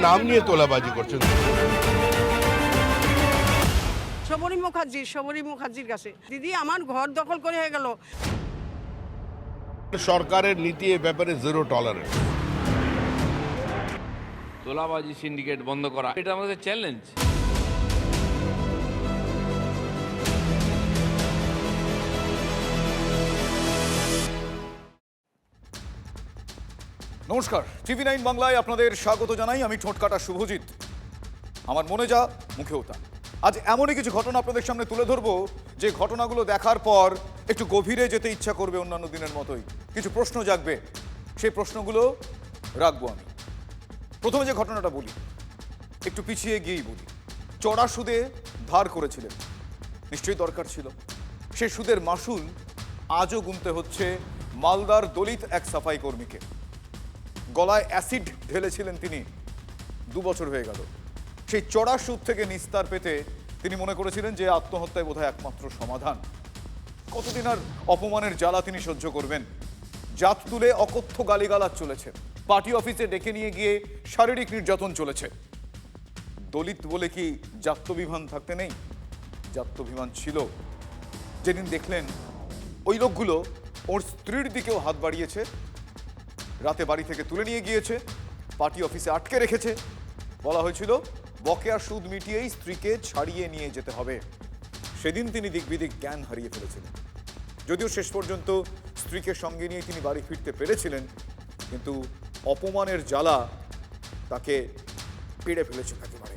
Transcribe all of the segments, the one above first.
নাম নিয়ে তোলাবাজি করছেন। শবরী মুখার্জির কাছে দিদি আমার ঘর দখল করে হয়ে গেল। সরকারের নীতি এ ব্যাপারে জিরো টলারেন্স। তোলাবাজি সিন্ডিকেট বন্ধ করা এটা আমাদের চ্যালেঞ্জ। নমস্কার, TV9 বাংলায় আপনাদের স্বাগত জানাই। আমি ঠোঁটকাটা শুভজিৎ। আমার মনে যা মুখেও তা। আজ এমনই কিছু ঘটনা আপনাদের সামনে তুলে ধরবো যে ঘটনাগুলো দেখার পর একটু গভীরে যেতে ইচ্ছা করবে, অন্যান্য দিনের মতোই কিছু প্রশ্ন জাগবে। সেই প্রশ্নগুলো রাখবো আমি। প্রথমে যে ঘটনাটা বলি, একটু পিছিয়ে গিয়েই বলি। চড়া সুদে ধার করেছিলেন, নিশ্চয়ই দরকার ছিল। সেই সুদের মাসুল আজও গুনতে হচ্ছে মালদার দলিত এক সাফাই কর্মীকে। গলায় অ্যাসিড ঢেলেছিলেন তিনি, 2 বছর হয়ে গেল। সেই চড়া সুদ থেকে নিস্তার পেতে তিনি মনে করেছিলেন যে আত্মহত্যায় বোধহয় একমাত্র সমাধান। কতদিন আর অপমানের জ্বালা তিনি সহ্য করবেন? জাত তুলে অকথ্য গালিগালাজ চলেছে, পার্টি অফিসে ডেকে নিয়ে গিয়ে শারীরিক নির্যাতন চলেছে। দলিত বলে কি জাত্যভিমান থাকতে নেই? জাত্যভিমান ছিল। যেদিন দেখলেন ওই লোকগুলো ওর স্ত্রীর দিকেও হাত বাড়িয়েছে, রাতে বাড়ি থেকে তুলে নিয়ে গিয়েছে, পার্টি অফিসে আটকে রেখেছে, বলা হয়েছিল বকেয়া সুদ মিটিয়েই স্ত্রীকে ছাড়িয়ে নিয়ে যেতে হবে, সেদিন তিনি দিকবিদিক জ্ঞান হারিয়ে ফেলেছিলেন। যদিও শেষ পর্যন্ত স্ত্রীকে সঙ্গে নিয়ে তিনি বাড়ি ফিরতে পেরেছিলেন, কিন্তু অপমানের জ্বালা তাকে পেড়ে ফেলেছে একেবারে।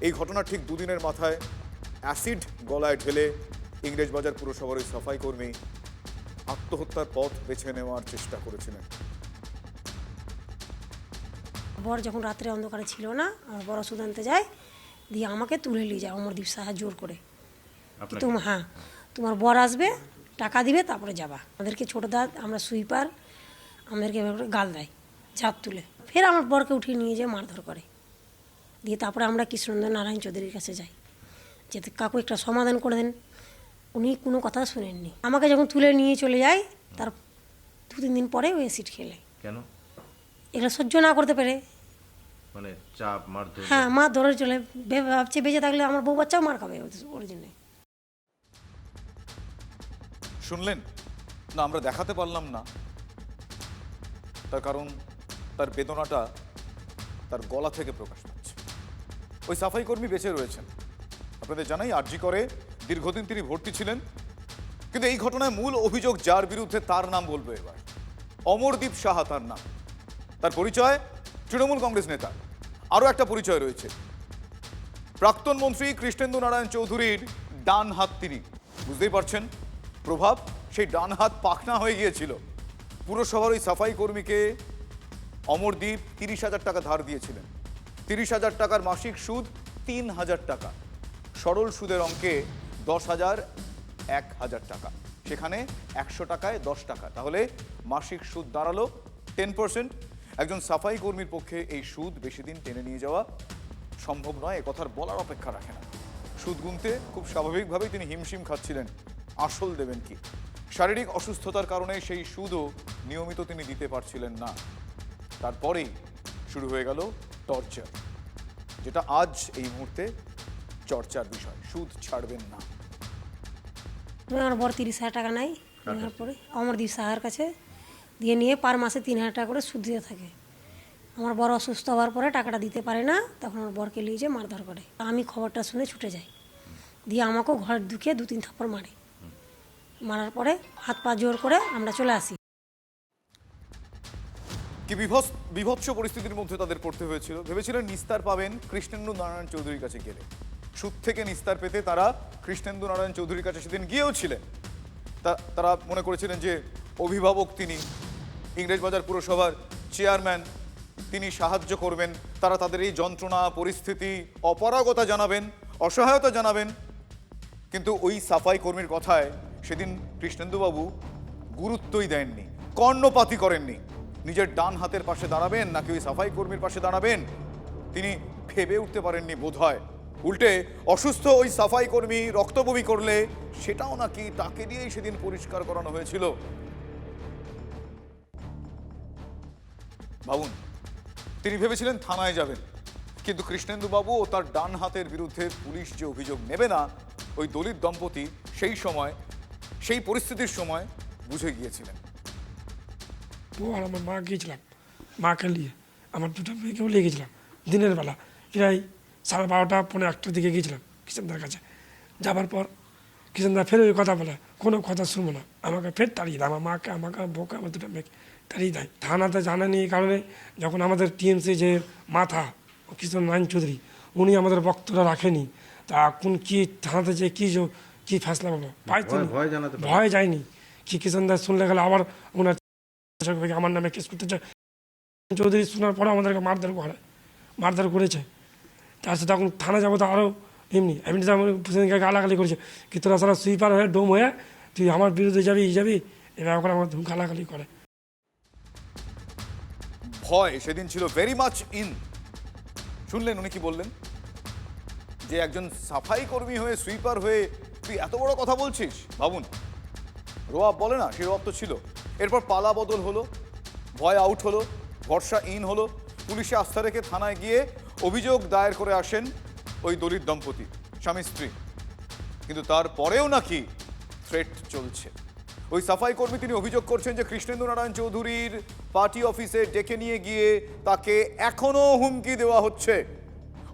এই ঘটনার ঠিক 2 দিনের মাথায় অ্যাসিড গলায় ঢেলে ইংরেজবাজার পুরসভার ওই সাফাই কর্মী আত্মহত্যার পথ বেছে নেওয়ার চেষ্টা করেছিলেন। বর যখন রাত্রে অন্ধকারে ছিল না, আমার বড় ওষুধ আনতে যায়, দিয়ে আমাকে তুলে নিয়ে যায় অমরদীপ সাহা জোর করে। হ্যাঁ, তোমার বর আসবে, টাকা দিবে, তারপরে যাবা। আমাদেরকে ছোটো দাঁত, আমরা সুইপার, আমাদেরকে এভাবে করে গাল দেয় ঝাঁপ তুলে। ফের আমার বরকে উঠিয়ে নিয়ে যেয়ে মারধর করে। দিয়ে তারপরে আমরা কৃষ্ণেন্দ্র নারায়ণ চৌধুরীর কাছে যাই, যে কাকু একটা সমাধান করে দেন। উনি কোনো কথা শুনেননি। আমাকে যখন তুলে নিয়ে চলে যায়, তার 2-3 দিন পরে ওই অ্যাসিড খেলে। কেন? এগুলো সহ্য না করতে পেরে, মানে চাপ মারধর? হ্যাঁ, মা ধরে চলে ভাবছে বেঁচে থাকলে আমার বউ বাচ্চাও মার খাবে ওর জন্য। শুনলেন না? আমরা দেখাতে পারলাম না, তার কারণ তার বেদনাটা তার গলা থেকে প্রকাশ পাচ্ছে। ওই সাফাই কর্মী বেঁচে রয়েছেন। আপনাদের জানাই আরজি করে দীর্ঘদিন তিনি ভর্তি ছিলেন। কিন্তু এই ঘটনায় মূল অভিযোগ যার বিরুদ্ধে, তার নাম বলবো এবার। অমরদীপ সাহা তার নাম। তার পরিচয় তৃণমূল কংগ্রেস নেতা। আরও একটা পরিচয় রয়েছে, প্রাক্তন মন্ত্রী কৃষ্ণেন্দু নারায়ণ চৌধুরীর ডান হাত তিনি। বুঝতেই পারছেন প্রভাব, সেই ডান হাত পাখনা হয়ে গিয়েছিল। পুরসভার ওই সাফাই কর্মীকে অমরদীপ 30,000 টাকা ধার দিয়েছিলেন। 30,000 টাকার মাসিক সুদ 3,000 টাকা। সরল সুদের অঙ্কে 10,000 1,000 টাকা, সেখানে 100 টাকায় 10 টাকা, তাহলে মাসিক সুদ দাঁড়ালো 10%। একজন সাফাই কর্মীর পক্ষে এই সুদ বেশি দিন টেনে নিয়ে যাওয়া সম্ভব নয়, এ কথার বলার অপেক্ষা রাখে না। সুদ গুনতে খুব স্বাভাবিকভাবেই তিনি হিমশিম খাচ্ছিলেন, আসল দেবেন কি। শারীরিক অসুস্থতার কারণে সেই সুদও নিয়মিত তিনি দিতে পারছিলেন না। তারপরেই শুরু হয়ে গেল টর্চার, যেটা আজ এই মুহূর্তে চর্চার বিষয়। সুদ ছাড়বেন না। আমার বর 30,000 টাকা নেয়, নেওয়ার পরে অমরদীপ সাহার কাছে দিয়ে নিয়ে পার মাসে 3,000 টাকা করে সুদ দিতে থাকে। আমার বর অসুস্থ হওয়ার পরে টাকাটা দিতে পারে না, তখন আমার বরকে নিয়ে যেয়ে মারধর করে। আমি খবরটা শুনে ছুটে যাই, দিয়ে আমাকেও ঘর ঢুকিয়ে 2-3 থাপ্পড় মারে। মারার পরে হাত পা জোর করে আমরা চলে আসি। কি বিভৎস পরিস্থিতির মধ্যে তাদের পড়তে হয়েছিল। ভেবেছিলেন নিস্তার পাবেন কৃষ্ণেন্দু নারায়ণ চৌধুরীর কাছে গেলে। সুদ থেকে নিস্তার পেতে তারা কৃষ্ণেন্দু নারায়ণ চৌধুরীর কাছে সেদিন গিয়েও ছিলেন। তারা মনে করেছিলেন যে অভিভাবক তিনি, ইংরেজবাজার পুরসভার চেয়ারম্যান, তিনি সাহায্য করবেন, তারা তাদের এই যন্ত্রণা, পরিস্থিতি, অপারগতা জানাবেন, অসহায়তা জানাবেন। কিন্তু ওই সাফাই কর্মীর কথায় সেদিন কৃষ্ণেন্দুবাবু গুরুত্বই দেননি, কর্ণপাতই করেননি। নিজের ডান হাতের পাশে দাঁড়াবেন নাকি ওই সাফাই কর্মীর পাশে দাঁড়াবেন তিনি ভেবে উঠতে পারেননি বোধহয়। উল্টে অসুস্থ ওই সাফাই কর্মী রক্তবমি করলে সেটাও নাকি তাকে দিয়েই সেদিন পরিষ্কার করানো হয়েছিল। ভাবুন, তিনি ভেবেছিলেন থানায় যাবেন, কিন্তু কৃষ্ণেন্দুবাবু ও তার ডান হাতের বিরুদ্ধে পুলিশ যে অভিযোগ নেবে না, ওই দলিত দম্পতি সেই সময়, সেই পরিস্থিতির সময় বুঝে গিয়েছিলেন। ও আর আমার মা গিয়েছিলাম, মাকে নিয়ে আমার দুটো মেয়েকেও নিয়ে গেছিলাম দিনের বেলা, প্রায় 12:30 পৌনে 1টার দিকে গিয়েছিলাম কিষেনদার কাছে। যাবার পর কিষেনদা ফের ওই কথা বলে, কোনো কথা শুনবো না, আমাকে ফের তাড়িয়ে দেয়, আমার মাকে, আমাকে, বউকে, আমার দুটো মেয়েকে তাড়িয়ে দেয়। থানাতে জানানি এই কারণে, যখন আমাদের টিএমসি যে মাথা কিষেন নারায়ণ চৌধুরী, উনি আমাদের বক্তব্য রাখেনি, তা এখন কি থানাতে যে কি ফেসলা পাবো, ভয় জানাতে পারে। ভয় যায়নি কি কিষেনদা শুনলে গেলে আবার ওনার আমার নামে কেস করতে চায়। চৌধুরী শোনার পরে আমাদেরকে মারধর করেছে। তার সাথে তখন থানা যাবো তো আরও এমনি সেদিনকে গালাগালি করেছে, কি তোরা সারা সুইপার হয়ে ডোম হয়ে তুই আমার বিরুদ্ধে যাবি এবার করে আমার গালাগালি করে। ভয় সেদিন ছিল ভেরি মাচ ইন। শুনলেন উনি কি বললেন, যে একজন সাফাই কর্মী হয়ে, সুইপার হয়ে তুই এত বড় কথা বলছিস। ভাবুন, রোয়াব বলে না, সেই রোয়াব তো ছিল। এরপর পালা বদল হলো, ভয় আউট হলো, ভরসা ইন হলো। পুলিশে আস্থা রেখে থানায় গিয়ে অভিযোগ দায়ের করে আসেন ওই দলিত দম্পতি, স্বামী স্ত্রী। কিন্তু তারপরেও নাকি থ্রেট চলছে। ওই সাফাই কর্মী তিনি অভিযোগ করছেন যে কৃষ্ণেন্দু নারায়ণ চৌধুরীর পার্টি অফিসে ডেকে নিয়ে গিয়ে তাকে এখনো হুমকি দেওয়া হচ্ছে।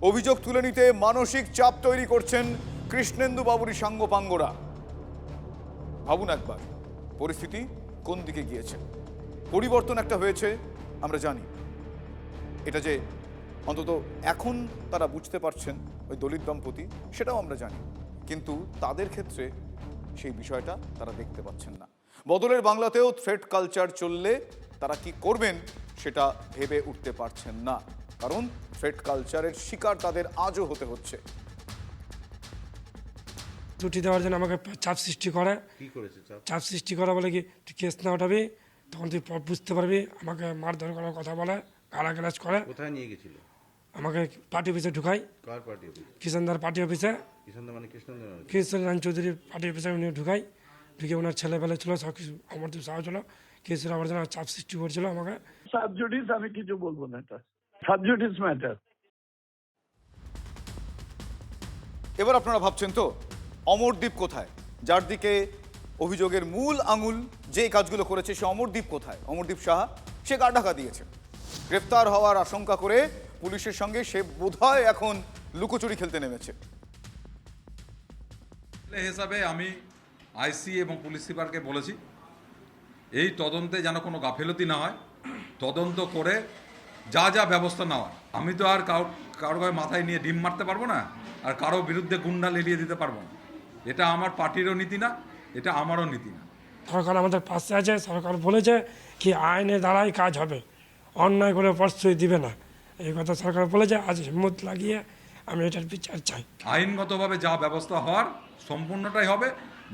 অভিযোগ তুলে নিতে মানসিক চাপ তৈরি করছেন কৃষ্ণেন্দু বাবুরই সাঙ্গপাঙ্গরা। ভাবুন একবার পরিস্থিতি কোন দিকে গিয়েছে। পরিবর্তন একটা হয়েছে আমরা জানি, এটা যে অন্তত এখন তারা বুঝতে পারছেন ওই দলিত দম্পতি, সেটাও আমরা জানি, কিন্তু তাদের ক্ষেত্রে সেই বিষয়টা তারা দেখতে পাচ্ছেন না। বদলের বাংলাতেও থ্রেট কালচার চললে তারা কি করবেন সেটা ভেবে উঠতে পারছেন না, কারণ থ্রেট কালচারের শিকার তাদের আজও হতে হচ্ছে। ছুটি দেওয়ার জন্য আমাকে চাপ সৃষ্টি করে। কি করেছে চাপ সৃষ্টি করা বলে কি, তুই কেস না উঠাবি তখন তুই বুঝতে পারবি, আমাকে মারধর করার কথা বলে, গালাগালাজ করে। কোথায় নিয়ে গেছিল? আমাকে পার্টি অফিসে ঢুকাই। কার পার্টি অফিস? কিষেনদার পার্টি অফিসে, কিষেনদা মানে কৃষ্ণেন্দু কৃষ্ণনারায়ণ চৌধুরীর পার্টি অফিসে উনি ঢুকাই। ঢুকে ওনার ছেলেবেলে ছিল, সব কিছু আমার তো সাহায্য ছিল, কেসের আমার জন্য চাপ সৃষ্টি করছিল আমাকে। সাবজুডিস আমি কিছু বলবো না, এটা সাবজুডিস ম্যাটার। এবার আপনারা ভাবছেন তো, অমরদীপ কোথায়, যার দিকে অভিযোগের মূল আঙুল, যে কাজগুলো করেছে সে অমরদীপ কোথায়? অমরদীপ সাহা, সে গা ঢাকা দিয়েছে। গ্রেফতার হওয়ার আশঙ্কা করে পুলিশের সঙ্গে সে বোধহয় এখন লুকোচুরি খেলতে নেমেছে। হিসাবে আমি আইসি এবং পুলিশ সুপারকে বলেছি, এই তদন্তে যেন কোনো গাফিলতি না হয়, তদন্ত করে যা যা ব্যবস্থা নেওয়া। আমি তো আর কারো গায়ে মাথায় নিয়ে ডিম মারতে পারবো না, আর কারো বিরুদ্ধে গুন্ডা লেলিয়ে দিতে পারবো না। এটা আমার পার্টিরও নীতি না, এটা আমারও নীতি না। সরকার আমাদের পাশে আছে, সরকার বলেছে কি আইনের দ্বারাই কাজ হবে, অন্যায় করে প্রশ্রয় দিবে না, এই কথা সরকার বলেছে। আজ হিম্মত লাগিয়ে আমি এটার বিচার চাই। আইনগতভাবে যা ব্যবস্থা হওয়ার সম্পূর্ণটাই হবে।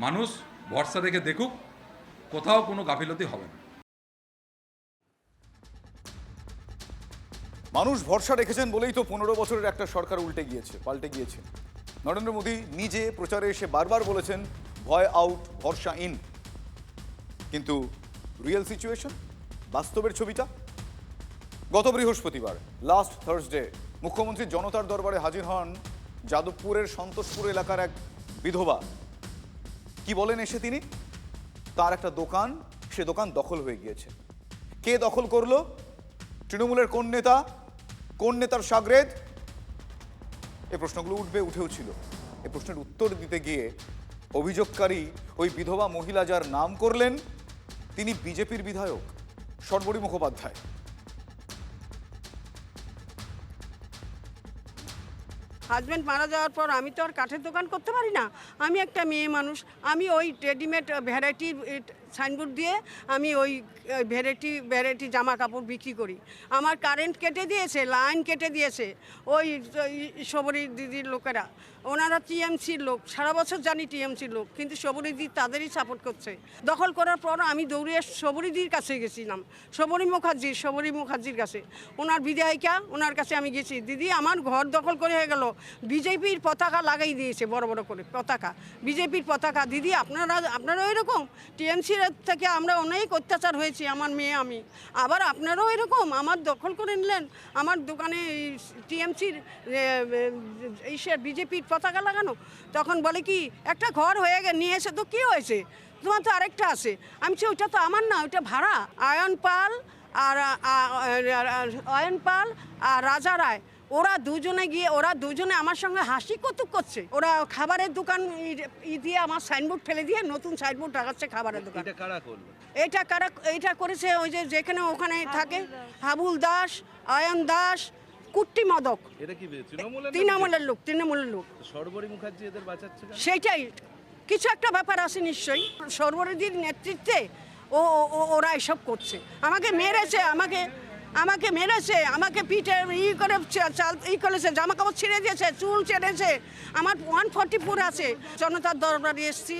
মানুষ ভরসা রেখে দেখুক, কোথাও কোনো গাফিলতি হবে না। মানুষ ভরসা রেখেছেন বলেই তো 15 বছরের একটা সরকার পাল্টে গিয়েছে। নরেন্দ্র মোদী নিজে প্রচারে এসে বারবার বলেছেন ভয় আউট, ভরসা ইন। কিন্তু রিয়েল সিচুয়েশন, বাস্তবের ছবিটা? গত বৃহস্পতিবার, লাস্ট থার্সডে, মুখ্যমন্ত্রী জনতার দরবারে হাজির হন যাদবপুরের সন্তোষপুর এলাকার এক বিধবা। কি বলেন এসে তিনি? তার একটা দোকান, সে দোকান দখল হয়ে গিয়েছে। কে দখল করলো? তৃণমূলের কোন নেতা, কোন নেতার সাগরেদ? এই প্রশ্নগুলো উঠেও ছিল। এই প্রশ্নের উত্তর দিতে গিয়ে অভিযোগকারী ওই বিধবা মহিলা যার নাম করলেন, তিনি বিজেপির বিধায়ক সর্বরী মুখোপাধ্যায়। হাজব্যান্ড মারা যাওয়ার পর আমি তো আর কাঠের দোকান করতে পারি না। আমি একটা মেয়ে মানুষ, আমি ওই রেডিমেড ভ্যারাইটি সাইনবোর্ড দিয়ে আমি ওই ভ্যারাইটি জামা কাপড় বিক্রি করি। আমার কারেন্ট কেটে দিয়েছে, লাইন কেটে দিয়েছে ওই সবরী দিদির লোকেরা। ওনারা টিএমসির লোক, সারা বছর জানি টিএমসির লোক, কিন্তু সবরী দিদি তাদেরই সাপোর্ট করছে। দখল করার পর আমি দৌড়িয়ে সবরীদির কাছে গেছিলাম, সবরী মুখার্জির কাছে, ওনার বিধায়িকা, ওনার কাছে আমি গেছি। দিদি আমার ঘর দখল করে হয়ে গেল, বিজেপির পতাকা লাগাই দিয়েছে, বড় বড় করে পতাকা, বিজেপির পতাকা। দিদি আপনারা এরকম টিএমসির সরকারের থেকে আমরা অনেক অত্যাচার হয়েছি, আমার মেয়ে আমি। আবার আপনারাও এরকম আমার দখল করে নিলেন, আমার দোকানে টিএমসির বিজেপির পতাকা লাগানো। তখন বলে কি একটা ঘর হয়ে নিয়ে এসে তো কি হয়েছে, তোমার তো আরেকটা আছে। আমি বলছি ওইটা তো আমার না, ওইটা ভাড়া। অয়ন পাল আর রাজা রায় ওরা দুজনে আমার সঙ্গে হাসি কৌতুক করছে। ওরা খাবারের দোকান দিয়ে আমার সাইনবোর্ড ফেলে দিয়ে নতুন সাইনবোর্ড লাগাচ্ছে খাবারের দোকান। এটা করেছে ওই যে যেখানে ওখানে থাকে হাবুল দাস, অয়ন দাস, কুট্টি মদক। তৃণমূলের লোক। সর্বরী মুখার্জি এদের বাঁচাচ্ছে। সেইটাই কিছু একটা ব্যাপার আছে নিশ্চয়ই। সর্বরীর নেতৃত্বে ওরা এসব করছে। আমাকে মেরেছে, আমাকে পিঠে করেছে, জামা কাপড় ছিঁড়ে দিয়েছে, চুল ছেড়েছে। আমার 144 আছে। জনতার দরবারে এসেছি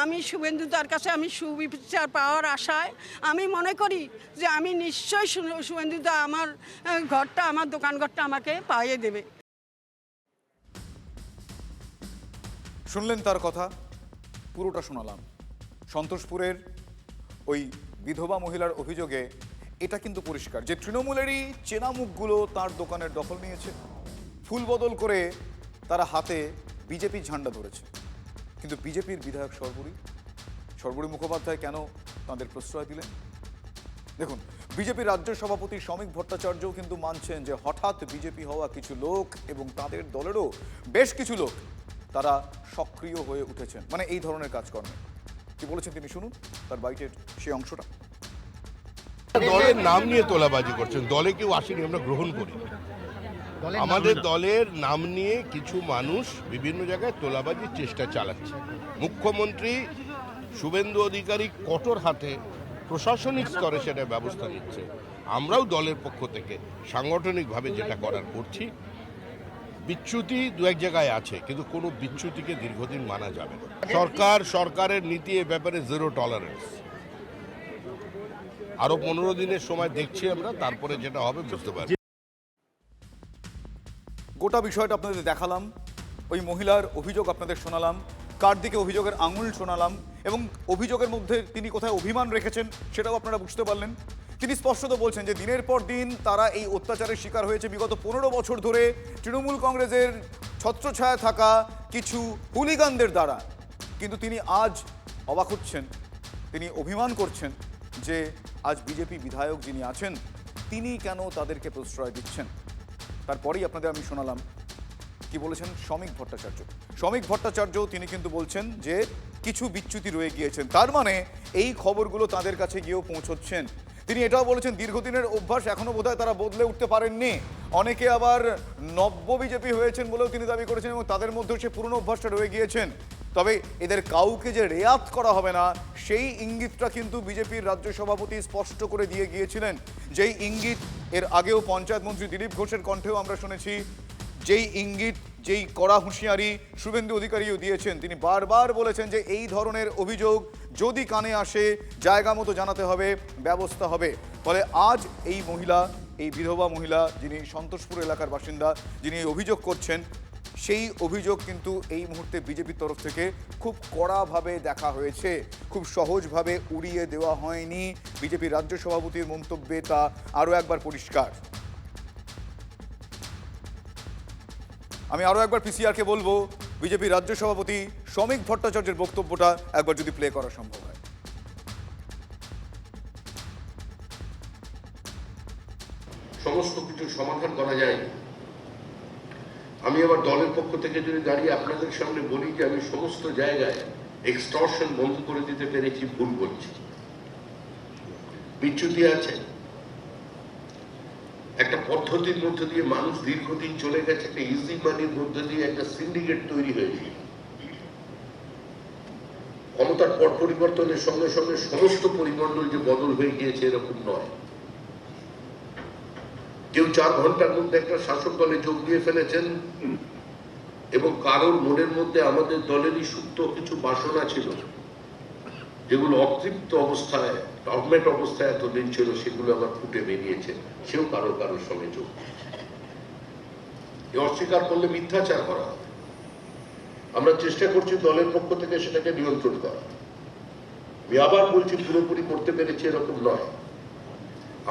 আমি শুভেন্দুদার কাছে, আমি সুবিচার পাওয়ার আশায়। আমি মনে করি যে আমি নিশ্চয়ই শুভেন্দুদা আমার দোকান ঘরটা আমাকে পাইয়ে দেবে। শুনলেন তার কথা, পুরোটা শোনালাম। সন্তোষপুরের ওই বিধবা মহিলার অভিযোগে এটা কিন্তু পরিষ্কার যে তৃণমূলেরই চেনা মুখগুলো তার দোকানের দখল নিয়েছে। ফুল বদল করে তারা হাতে বিজেপির ঝান্ডা ধরেছে। কিন্তু বিজেপির বিধায়ক সর্বরী মুখোপাধ্যায় কেন তাদের প্রশ্রয় দিলেন? দেখুন, বিজেপির রাজ্য সভাপতি শ্রমিক ভট্টাচার্যও কিন্তু মানছেন যে হঠাৎ বিজেপি হওয়া কিছু লোক এবং তাদের দলেরও বেশ কিছু লোক তারা সক্রিয় হয়ে উঠেছেন মানে এই ধরনের কাজকর্মে। কি বলেছেন তিনি শুনুন তার বাইটের সেই অংশটা। দলের নাম নিয়ে তোলাবাজি করছেন। দলে কেউ আসেনি, আমরা গ্রহণ করি। আমাদের দলের নাম নিয়ে কিছু মানুষ বিভিন্ন জায়গায় তোলাবাজির চেষ্টা চালাচ্ছে। মুখ্যমন্ত্রী শুভেন্দু অধিকারী কঠোর হাতে প্রশাসনিক স্তরে সেটা ব্যবস্থা নিচ্ছে। আমরাও দলের পক্ষ থেকে সাংগঠনিকভাবে যেটা করার করছি। বিচ্যুতি দু এক জায়গায় আছে, কিন্তু কোনো বিচ্যুতিকে দীর্ঘদিন মানা যাবে না। সরকারের নীতি এ ব্যাপারে জিরো টলারেন্স। আরো 15 দিনের সময় দেখছি আমরা, তারপরে যেটা হবে বুঝতে পারছি। গোটা বিষয়টা আপনাদের দেখালাম, ওই মহিলার অভিযোগ আপনাদের শোনালাম, কার দিকে অভিযোগের আঙুল শোনালাম এবং অভিযোগের মধ্যে তিনি কোথায় অভিমান রেখেছেন সেটাও আপনারা বুঝতে পারলেন। তিনি স্পষ্টত বলছেন যে দিনের পর দিন তারা এই অত্যাচারের শিকার হয়েছে। বিগত 15 বছর ধরে তৃণমূল কংগ্রেসের ছত্রছায়া থাকা কিছু হুলিগানদের দ্বারা। কিন্তু তিনি আজ অবাক হচ্ছেন, তিনি অভিমান করছেন যে আজ বিজেপি বিধায়ক যিনি আছেন তিনি কেন তাদেরকে প্রশ্রয় দিচ্ছেন। তারপরেই আপনাদের আমি শোনালাম কি বলেছেন শ্রমিক ভট্টাচার্য। তিনি কিন্তু বলছেন যে কিছু বিচ্যুতি রয়ে গিয়েছেন, তার মানে এই খবরগুলো তাদের কাছে গিয়েও পৌঁছচ্ছেন। তিনি এটাও বলেছেন দীর্ঘদিনের অভ্যাস এখনো বোধহয় তারা বদলে উঠতে পারেননি। অনেকে আবার নব্য বিজেপি হয়েছেন বলেও তিনি দাবি করেছেন এবং তাদের মধ্যেও সে পুরনো অভ্যাসটা রয়ে গিয়েছেন। তবে এদের কাউকে যে রেয়াত করা হবে না সেই ইঙ্গিতটা কিন্তু বিজেপির রাজ্য সভাপতি স্পষ্ট করে দিয়ে গিয়েছিলেন। যেই ইঙ্গিত এর আগেও পঞ্চায়েত মন্ত্রী দিলীপ ঘোষের কণ্ঠেও আমরা শুনেছি, যেই ইঙ্গিত, যেই কড়া হুঁশিয়ারি শুভেন্দু অধিকারীও দিয়েছেন। তিনি বারবার বলেছেন যে এই ধরনের অভিযোগ যদি কানে আসে জায়গা মতো জানাতে হবে, ব্যবস্থা হবে। ফলে আজ এই মহিলা, এই বিধবা মহিলা যিনি সন্তোষপুর এলাকার বাসিন্দা, যিনি অভিযোগ করছেন, সেই অভিযোগ কিন্তু এই মুহূর্তে বিজেপির তরফ থেকে খুব কড়াভাবে দেখা হয়েছে, খুব সহজভাবে উড়িয়ে দেওয়া হয়নি। বিজেপির রাজ্য সভাপতির মন্তব্যে তা আরও একবার পরিষ্কার। আমি আরও একবার পিসিআরকে বলবো বিজেপির রাজ্য সভাপতি শ্রমিক ভট্টাচার্যের বক্তব্যটা একবার যদি প্লে করা সম্ভব হয়। সমস্ত কিছু সমাধান করা যায়। আমি আবার দলের পক্ষ থেকে যদি দাঁড়িয়ে আপনাদের সামনে বলি যে আমি সমস্ত জায়গায় এক্সটর্শন বন্ধ করে দিতে পেরেছি, ভুল করছি। বিচ্যুতি আছে, একটা পদ্ধতির মধ্যে দিয়ে মানুষ দীর্ঘদিন চলে গেছে, একটা ইজি মানির মধ্যে দিয়ে একটা সিন্ডিকেট তৈরি হয়েছে। ক্ষমতার পট পরিবর্তনের সঙ্গে সঙ্গে সমস্ত পরিমণ্ডল যে বদল হয়ে গিয়েছে এরকম নয়। কেউ 4 ঘন্টার মধ্যে একটা শাসক দলে যোগ দিয়ে ফেলেছেন এবং কারোর মনের মধ্যে আমাদের দলেরই সুপ্ত কিছু বাসনা ছিল যেগুলো অতৃপ্ত অবস্থায়, ডরমেট অবস্থায় এতদিন ছিল, সেগুলো আবার ফুটে বেরিয়েছে। সেও কারোর সঙ্গে যোগ। অস্বীকার করলে মিথ্যাচার করা হবে। আমরা চেষ্টা করছি দলের পক্ষ থেকে সেটাকে নিয়ন্ত্রণ করা। আমি আবার বলছি, পুরোপুরি করতে পেরেছি এরকম নয়।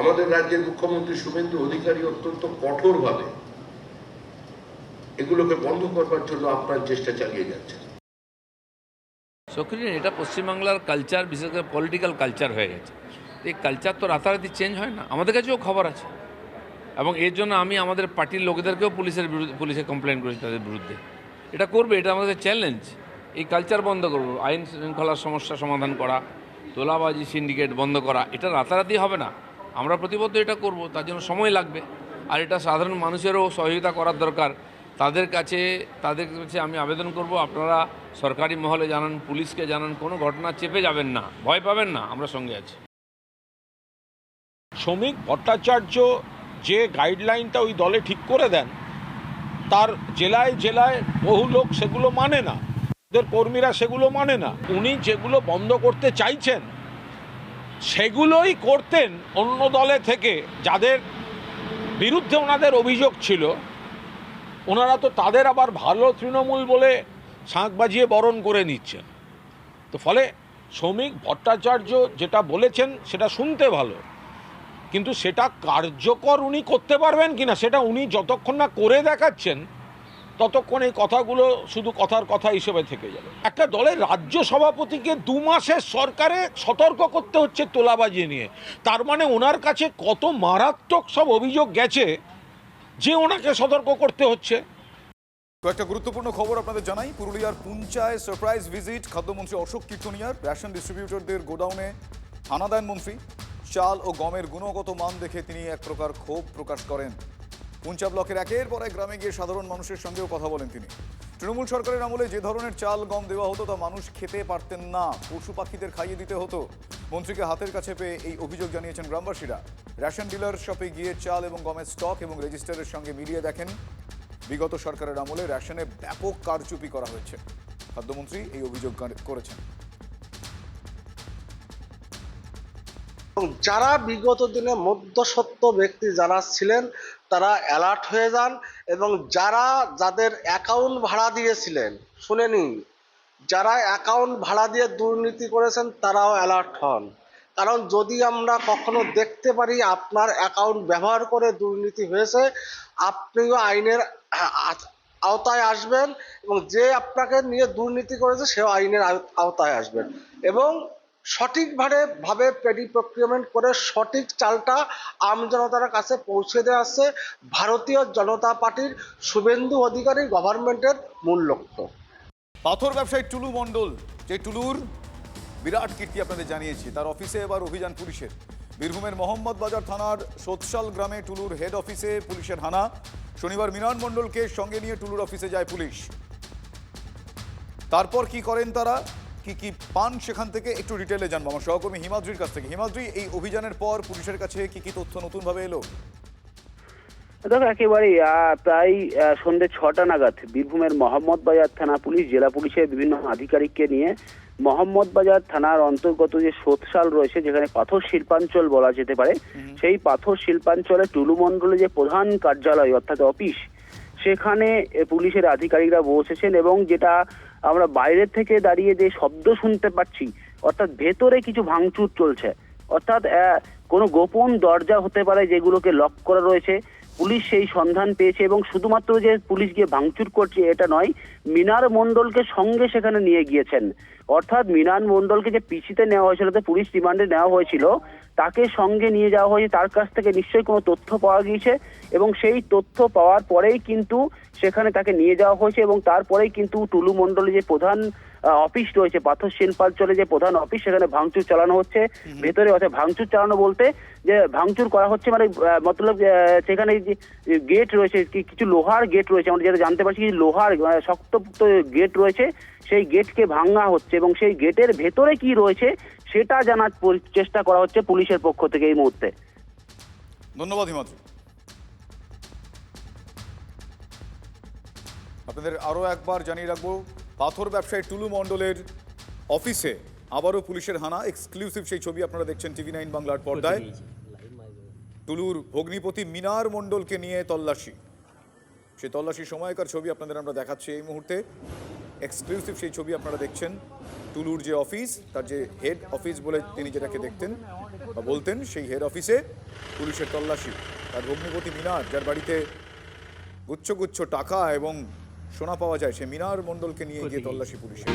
আমাদের রাজ্যের মুখ্যমন্ত্রী শুভেন্দু অধিকারী অত্যন্ত কঠোরভাবে এগুলোকে বন্ধ করবার জন্য আপ্রাণ চেষ্টা চালিয়ে যাচ্ছেন। সক্রিয় এটা পশ্চিমবাংলার কালচার, বিশেষ করে পলিটিক্যাল কালচার হয়ে গেছে। এই কালচার তো রাতারাতি চেঞ্জ হয় না, আমাদের কাছেও খবর আছে, এবং এর জন্য আমি আমাদের পার্টির লোকেদেরকেও পুলিশে কমপ্লেন করেছি তাদের বিরুদ্ধে। এটা করবে, এটা আমাদের চ্যালেঞ্জ। এই কালচার বন্ধ করবো, আইন শৃঙ্খলার সমস্যা সমাধান করা, তোলাবাজি সিন্ডিকেট বন্ধ করা, এটা রাতারাতি হবে না। আমরা প্রতিবদ্ধ এটা করব, তার জন্য সময় লাগবে। আর এটা সাধারণ মানুষেরও সহযোগিতা করার দরকার। তাদের কাছে আমি আবেদন করব, আপনারা সরকারি মহলে জানান, পুলিশকে জানান, কোনো ঘটনা চেপে যাবেন না, ভয় পাবেন না, আমরা সঙ্গে আছি। শ্রমিক ভট্টাচার্য যে গাইডলাইনটা ওই দলে ঠিক করে দেন, তার জেলায় জেলায় বহু লোক সেগুলো মানে না, ওদের কর্মীরা সেগুলো মানে না। উনি যেগুলো বন্ধ করতে চাইছেন সেগুলোই করতেন অন্য দলে থেকে, যাদের বিরুদ্ধে ওনাদের অভিযোগ ছিল। ওনারা তো তাদের আবার ভালো তৃণমূল বলে শাঁখ বাজিয়ে বরণ করে নিচ্ছেন। তো ফলে শ্রমিক ভট্টাচার্য যেটা বলেছেন সেটা শুনতে ভালো, কিন্তু সেটা কার্যকর উনি করতে পারবেন কিনা সেটা উনি যতক্ষণ না করে দেখাচ্ছেন ততক্ষণ এই কথাগুলো শুধু কথার কথা হিসেবে থেকে যাবে। একটা দলের রাজ্য সভাপতিকে 2 মাসের সরকারে সতর্ক করতে হচ্ছে তোলাবাজি নিয়ে, তার মানে ওনার কাছে কত মারাত্মক সব অভিযোগ গেছে যে ওনাকে সতর্ক করতে হচ্ছে। কয়েকটা গুরুত্বপূর্ণ খবর আপনাদের জানাই। পুরুলিয়ার পুঞ্চায় সারপ্রাইজ ভিজিট খাদ্যমন্ত্রী অশোক কীর্তনিয়ার। রেশন ডিস্ট্রিবিউটরদের গোডাউনে হানা দেন মন্ত্রী। চাল ও গমের গুণগত মান দেখে তিনি এক প্রকার ক্ষোভ প্রকাশ করেন। পুঞ্চা ব্লকের একের পর এক গ্রামে গিয়ে সাধারণ মানুষের সঙ্গেও কথা বলেন তিনি। তৃণমূল সরকারের আমলে যে ধরনের চাল গম দেওয়া হতো তা মানুষ খেতে পারতেন না, পশু পাখিদের খাইয়ে দিতে হতো। মন্ত্রীকে হাতের কাছে পেয়ে এই অভিযোগ জানিয়েছেন গ্রামবাসীরা। রেশন ডিলার শপে গিয়ে চাল এবং গমের স্টক এবং রেজিস্টারের সঙ্গে মিলিয়ে দেখেন বিগত সরকারের আমলে রেশনে ব্যাপক কারচুপি করা হয়েছে। খাদ্যমন্ত্রী এই অভিযোগ করেছেন। যারা বিগত দিনে মধ্যস্বত্ব ব্যক্তি যারা ছিলেন তারা অ্যালার্ট হয়ে যান, এবং যাদের অ্যাকাউন্ট ভাড়া দিয়েছিলেন, শুনে নিন, যারা অ্যাকাউন্ট ভাড়া দিয়ে দুর্নীতি করেছেন তারাও অ্যালার্ট হন। কারণ যদি আমরা কখনো দেখতে পারি আপনার অ্যাকাউন্ট ব্যবহার করে দুর্নীতি হয়েছে, আপনিও আইনের আওতায় আসবেন, এবং যে আপনাকে নিয়ে দুর্নীতি করেছে সেও আইনের আওতায় আসবেন। এবং সঠিকভাবে পেডি প্রক্রিয়ামেন্ট করে সঠিক চালটা আমজনতার কাছে পৌঁছে দেওয়া আছে ভারতীয় জনতা পার্টির শুভেন্দু অধিকারী গভর্নমেন্টের মূল লক্ষ্য। পাথর ব্যবসায়ী টুলু মণ্ডল, যে টুলুর বিরাট কীর্তি আপনাদের জানিয়েছি, তার অফিসে এবার অভিযান পুলিশের। বীরভূমের মোহাম্মদ বাজার থানার সোৎসাল গ্রামে টুলুর হেড অফিসে পুলিশের হানা। শনিবার মৃণাল মণ্ডলকে সঙ্গে নিয়ে টুলুর অফিসে যায় পুলিশ। তারপর কি করেন তারা, কি কি পান সেখান থেকে একটু ডিটেলে জানবো আমার সহকর্মী হিমাদ্রির কাছ থেকে। হিমাদ্রি, এই অভিযানের পর পুলিশের কাছে কি কি তথ্য নতুনভাবে এলো? দেখো, একেবারেই প্রায় সন্ধ্যে 6টা নাগাদ বীরভূমের মোহাম্মদ বাজার থানা পুলিশ, জেলা পুলিশের বিভিন্ন আধিকারিককে নিয়ে মোহাম্মদ বাজার থানার অন্তর্গত যে সোৎসাল রয়েছে, যেখানে পাথর শিল্পাঞ্চল বলা যেতে পারে, সেই পাথর শিল্পাঞ্চলে টুলু মণ্ডলে যে প্রধান কার্যালয় অর্থাৎ অফিস, সেখানে পুলিশের আধিকারিকরা বসেছেন। এবং যেটা আমরা বাইরের থেকে দাঁড়িয়ে যে শব্দ শুনতে পাচ্ছি, অর্থাৎ ভেতরে কিছু ভাঙচুর চলছে, অর্থাৎ কোনো গোপন দরজা হতে পারে যেগুলোকে লক করা রয়েছে। পুলিশ সেই সন্ধান পেয়েছে, এবং শুধুমাত্র যে পুলিশ গিয়ে ভাঙচুর করছে এটা নয়, মৃণাল মণ্ডলকে সঙ্গে সেখানে নিয়ে গিয়েছেন। অর্থাৎ মৃণাল মণ্ডলকে যে পিসিতে নেওয়া হয়েছিল, পুলিশ রিমান্ডে নেওয়া হয়েছিল, তাকে সঙ্গে নিয়ে যাওয়া হয়েছে। তার কাছ থেকে নিশ্চয়ই কোনো তথ্য পাওয়া গিয়েছে, এবং সেই তথ্য পাওয়ার পরেই কিন্তু সেখানে তাকে নিয়ে যাওয়া হয়েছে। এবং তারপরেই কিন্তু টুলু মণ্ডলের যে প্রধান অফিস রয়েছে, পাথর শিল্পাঞ্চলে যে প্রধান অফিস, সেখানে ভাঙচুর চালানো হচ্ছে ভেতরে। অর্থাৎ ভাঙচুর চালানো বলতে যে ভাঙচুর করা হচ্ছে মানে মতলব সেখানে যে গেট রয়েছে, কিছু লোহার গেট রয়েছে, আমরা যেটা জানতে পারছি লোহার শক্তপোক্ত গেট রয়েছে, সেই গেটকে ভাঙা হচ্ছে, এবং সেই গেটের ভেতরে কি রয়েছে সেটা জানার চেষ্টা করা হচ্ছে পুলিশের পক্ষ থেকে এই মুহূর্তে। ধন্যবাদ হিমাদ্রি। আপনাদের আরও একবার জানিয়ে রাখবো, পাথর ব্যবসায়ী টুলু মণ্ডলের অফিসে আবারও পুলিশের হানা। এক্সক্লুসিভ সেই ছবি আপনারা দেখছেন TV9 বাংলার পর্দায়। টুলুর ভগ্নিপতি মৃণাল মণ্ডলকে নিয়ে তল্লাশি, সেই তল্লাশির সময়কার ছবি আপনাদের আমরা দেখাচ্ছি এই মুহূর্তে। এক্সক্লুসিভ সেই ছবি আপনারা দেখছেন। টুলুর যে অফিস, তার যে হেড অফিস বলে তিনি যেটাকে দেখতেন বা বলতেন, সেই হেড অফিসে পুলিশের তল্লাশি। তার ভগ্নিপতি মিনার, যার বাড়িতে গুচ্ছ গুচ্ছ টাকা এবং সোনা পাওয়া যায়, সে মিনার মণ্ডলকে নিয়ে গিয়ে তল্লাশি পুলিশের।